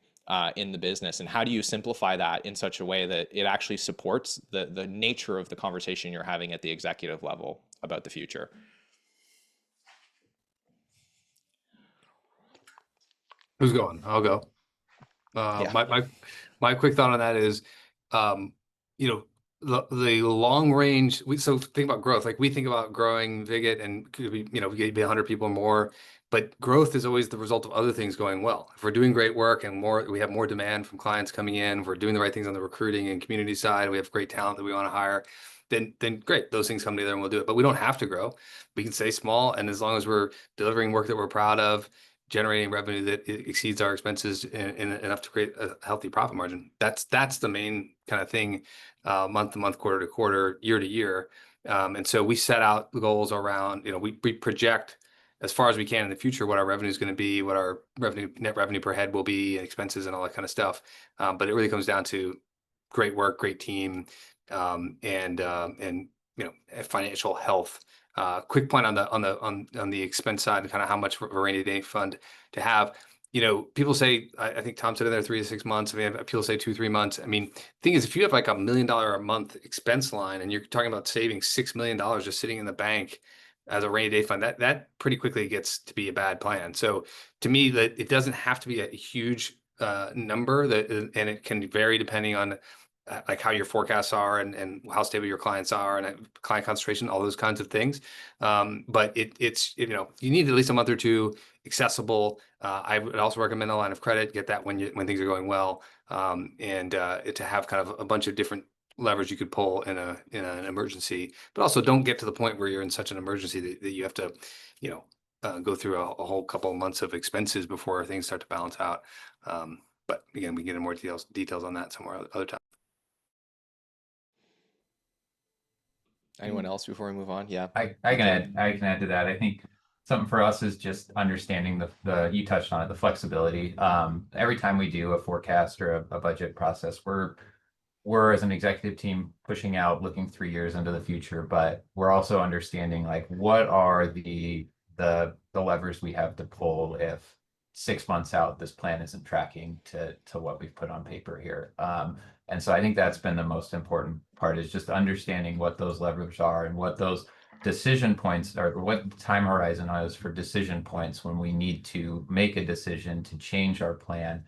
in the business, and how do you simplify that in such a way that it actually supports the nature of the conversation you're having at the executive level about the future? Who's going? I'll go. Yeah. My quick thought on that is, you know, the long range. So think about growth. Like we think about growing Viget and could be, you know, we could be 100 people or more, but growth is always the result of other things going well. If we're doing great work and we have more demand from clients coming in, if we're doing the right things on the recruiting and community side, we have great talent that we want to hire, then great, those things come together and we'll do it. But we don't have to grow. We can stay small, and as long as we're delivering work that we're proud of, generating revenue that exceeds our expenses in enough to create a healthy profit margin. That's the main kind of thing, month to month, quarter to quarter, year to year. And so we set out the goals around, you know, we project as far as we can in the future what our revenue is going to be, what our net revenue per head will be, and expenses and all that kind of stuff. But it really comes down to great work, great team, and you know, financial health. Quick point on the expense side and kind of how much of a rainy day fund to have. You know, people say, I think Tom said in there 3 to 6 months. I mean, people say 2, 3 months. I mean, the thing is, if you have like $1 million a month expense line and you're talking about saving $6 million just sitting in the bank as a rainy day fund, that pretty quickly gets to be a bad plan. So to me, that it doesn't have to be a huge number, and it can vary depending on like how your forecasts are and how stable your clients are and client concentration, all those kinds of things. But it's, you know, you need at least a month or two accessible. I would also recommend a line of credit, get that when things are going well, and to have kind of a bunch of different levers you could pull in an emergency, but also don't get to the point where you're in such an emergency that you have to, you know, go through a whole couple of months of expenses before things start to balance out. But again, we can get into more details on that somewhere other time. Anyone else before we move on? Yeah. I can add to that. I think something for us is just understanding the you touched on it, the flexibility. Every time we do a forecast or a budget process, we're as an executive team pushing out, looking 3 years into the future, but we're also understanding like what are the levers we have to pull if 6 months out this plan isn't tracking to what we've put on paper here. And so I think that's been the most important part, is just understanding what those levers are and what those decision points are, or what the time horizon is for decision points when we need to make a decision to change our plan.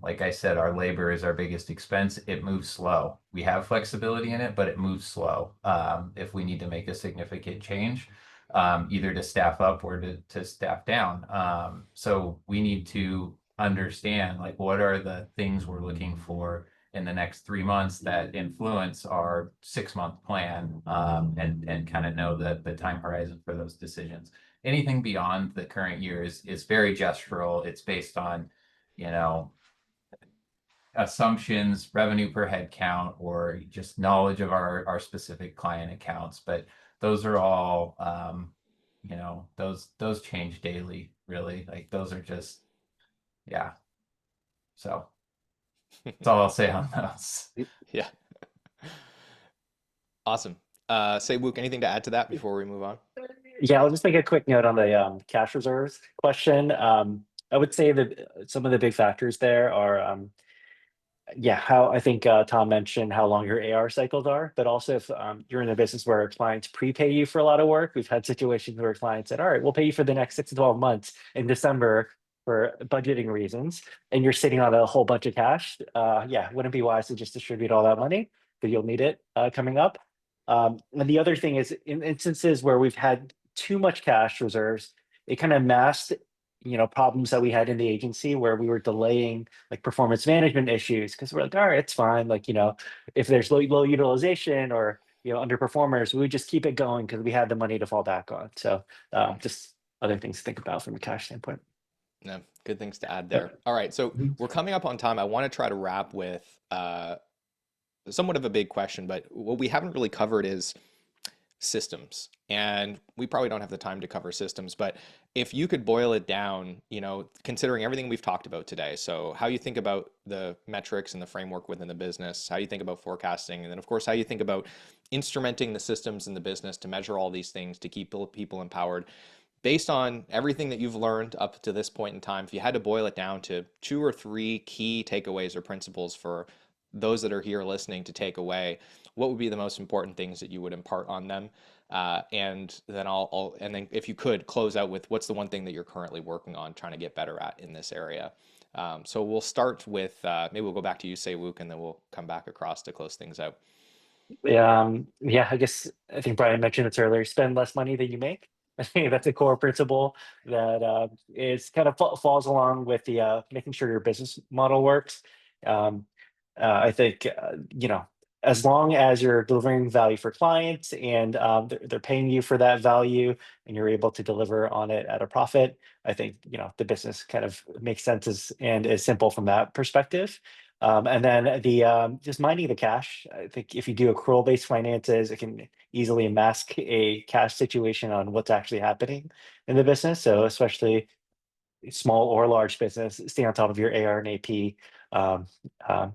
Like I said, our labor is our biggest expense. It moves slow. We have flexibility in it, but it moves slow. If we need to make a significant change, either to staff up or to staff down. So we need to understand like what are the things we're looking for in the next 3 months that influence our 6-month plan, and kind of know the time horizon for those decisions. Anything beyond the current year is very gestural. It's based on, you know, assumptions, revenue per head count, or just knowledge of our specific client accounts. But those are all, you know, those change daily, really. Like those are just, yeah. So that's all I'll say on those. Yeah. Awesome. Say, Wook, anything to add to that before we move on? Yeah, I'll just make a quick note on the cash reserves question. I would say that some of the big factors there are, yeah, how I think Tom mentioned how long your AR cycles are, but also if you're in a business where clients prepay you for a lot of work. We've had situations where clients said, all right, we'll pay you for the next 6 to 12 months in December for budgeting reasons, and you're sitting on a whole bunch of cash. Yeah, wouldn't be wise to just distribute all that money, because you'll need it coming up. And the other thing is, in instances where we've had too much cash reserves, it kind of masked, you know, problems that we had in the agency where we were delaying like performance management issues, because we're like, all right, it's fine. Like, you know, if there's low utilization or, you know, underperformers, we would just keep it going because we had the money to fall back on. So just other things to think about from a cash standpoint. No, good things to add there. All right, so we're coming up on time. I want to try to wrap with somewhat of a big question, but what we haven't really covered is systems. And we probably don't have the time to cover systems, but if you could boil it down, you know, considering everything we've talked about today, so how you think about the metrics and the framework within the business, how you think about forecasting, and then of course, how you think about instrumenting the systems in the business to measure all these things, to keep people empowered. based on everything that you've learned up to this point in time, if you had to boil it down to 2 or 3 key takeaways or principles for those that are here listening to take away, what would be the most important things that you would impart on them? And then and then if you could close out with what's the one thing that you're currently working on, trying to get better at in this area. So we'll start with maybe we'll go back to you, Say-Wook, and then we'll come back across to close things out. Yeah, I think Brian mentioned this earlier. Spend less money than you make. I think that's a core principle that is kind of falls along with the making sure your business model works. Um, I think as long as you're delivering value for clients and they're paying you for that value and you're able to deliver on it at a profit, I think the business kind of makes sense and is simple from that perspective. And then the just minding the cash. I think if you do accrual-based finances, it can easily mask a cash situation on what's actually happening in the business. So especially small or large business, stay on top of your AR and AP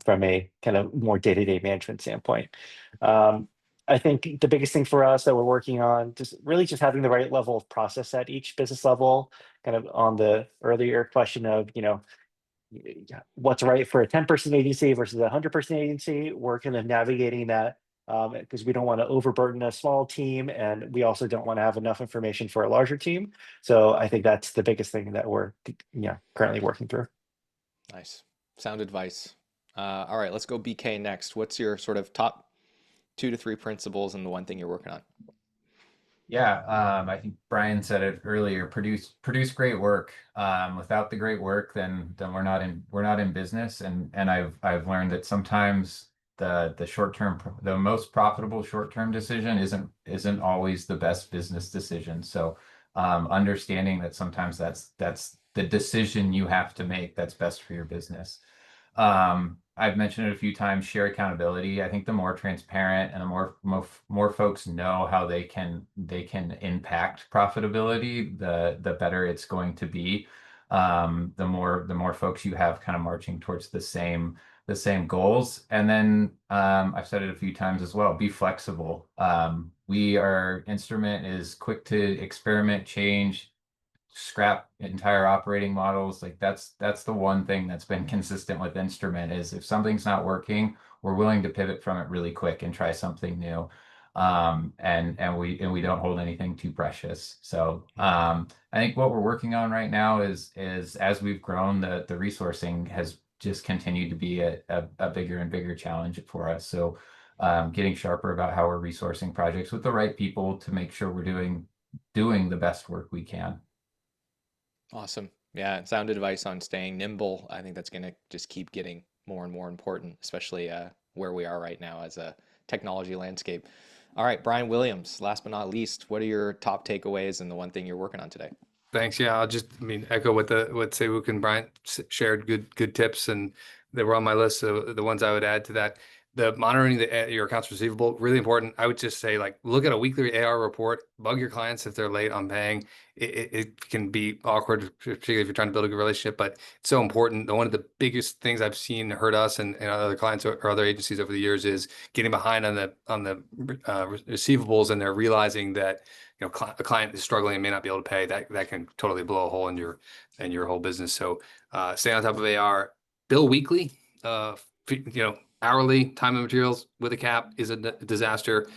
from a kind of more day-to-day management standpoint. I think the biggest thing for us that we're working on just having the right level of process at each business level, kind of on the earlier question of, what's right for a 10-person agency versus a 100-person agency. We're kind of navigating that because we don't want to overburden a small team, and we also don't want to have enough information for a larger team. So I think that's the biggest thing that we're currently working through. Nice. Sound advice. All right, let's go BK next. What's your sort of top 2 to 3 principles and the one thing you're working on? Yeah, I think Brian said it earlier. Produce great work. Without the great work, then we're not in business. And I've learned that sometimes the most profitable short-term decision isn't always the best business decision. So understanding that sometimes that's the decision you have to make that's best for your business. I've mentioned it a few times, share accountability. I think the more transparent and the more folks know how they can impact profitability, the better it's going to be. The more folks you have kind of marching towards the same goals. And then I've said it a few times as well, be flexible. Our instrument is quick to experiment, change, scrap entire operating models. Like that's the one thing that's been consistent with instrument is if something's not working, we're willing to pivot from it really quick and try something new. And we don't hold anything too precious. So I think what we're working on right now is as we've grown, the resourcing has just continued to be a bigger and bigger challenge for us. So getting sharper about how we're resourcing projects with the right people to make sure we're doing the best work we can. Awesome. Yeah, sound advice on staying nimble. I think that's going to just keep getting more and more important, especially where we are right now as a technology landscape. All right, Brian Williams, last but not least, what are your top takeaways and the one thing you're working on today? Thanks. Yeah, I'll echo what Say-Wook and Bryant shared. Good tips, and they were on my list. So the ones I would add to that, the monitoring your accounts receivable, really important. I would just say, like, look at a weekly AR report, bug your clients if they're late on paying. It can be awkward, particularly if you're trying to build a good relationship, but it's so important. One of the biggest things I've seen hurt us and other clients or other agencies over the years is getting behind on the receivables, and they're realizing that a client is struggling and may not be able to pay. That can totally blow a hole in your whole business. So stay on top of AR, bill weekly. Hourly time and materials with a cap is a disaster,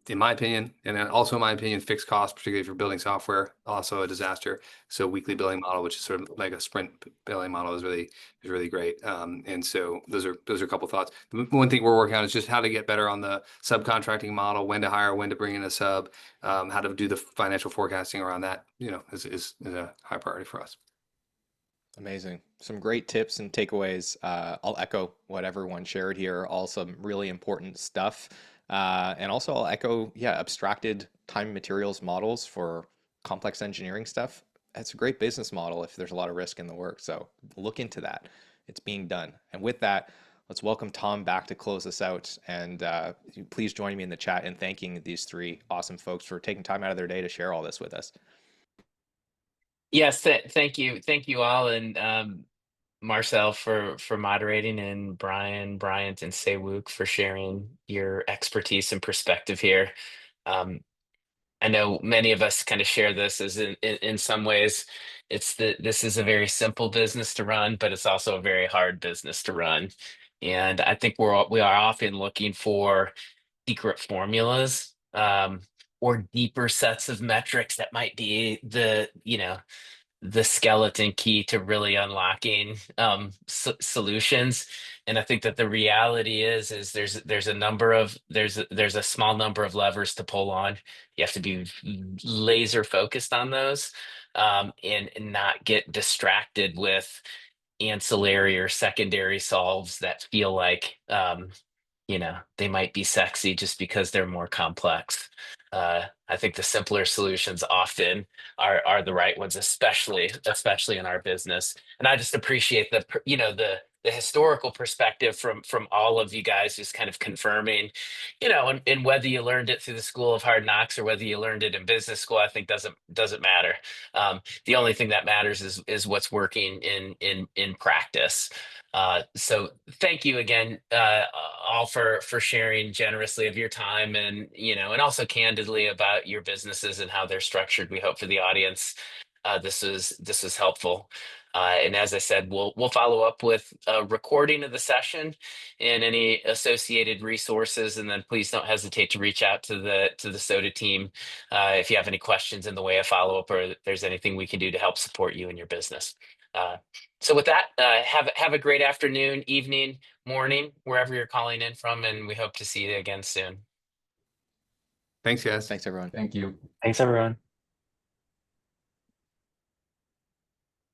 in my opinion. And then also, in my opinion, fixed costs, particularly if you're building software, also a disaster. So weekly billing model, which is sort of like a sprint billing model, is really great. And so those are a couple thoughts. The one thing we're working on is just how to get better on the subcontracting model, when to hire, when to bring in a sub, how to do the financial forecasting around that. Is a high priority for us. Amazing. Some great tips and takeaways. I'll echo what everyone shared here. All some really important stuff. And also I'll echo, abstracted time and materials models for complex engineering stuff. That's a great business model if there's a lot of risk in the work. So look into that. It's being done. And with that, let's welcome Tom back to close us out. And please join me in the chat in thanking these 3 awesome folks for taking time out of their day to share all this with us. Yes, thank you all, and Marcel for moderating, and Brian, Bryant, and Say-Wook for sharing your expertise and perspective here. I know many of us kind of share this as in some ways this is a very simple business to run, but it's also a very hard business to run. And I think we are often looking for secret formulas, or deeper sets of metrics that might be the skeleton key to really unlocking solutions. And I think that the reality is there's a small number of levers to pull on. You have to be laser focused on those, and not get distracted with ancillary or secondary solves that feel like they might be sexy just because they're more complex. I think the simpler solutions often are the right ones, especially in our business. And I just appreciate the historical perspective from all of you guys, just kind of confirming, and whether you learned it through the School of Hard Knocks or whether you learned it in business school, I think doesn't matter. The only thing that matters is what's working in practice. So thank you again, all for sharing generously of your time, and also candidly about your businesses and how they're structured. We hope for the audience, this was helpful. And as I said, we'll follow up with a recording of the session and any associated resources. And then please don't hesitate to reach out to the SoDA team if you have any questions in the way of follow up, or if there's anything we can do to help support you in your business. So with that, have a great afternoon, evening, morning, wherever you're calling in from, and we hope to see you again soon. Thanks, guys. Thanks, everyone. Thank you. Thanks, everyone.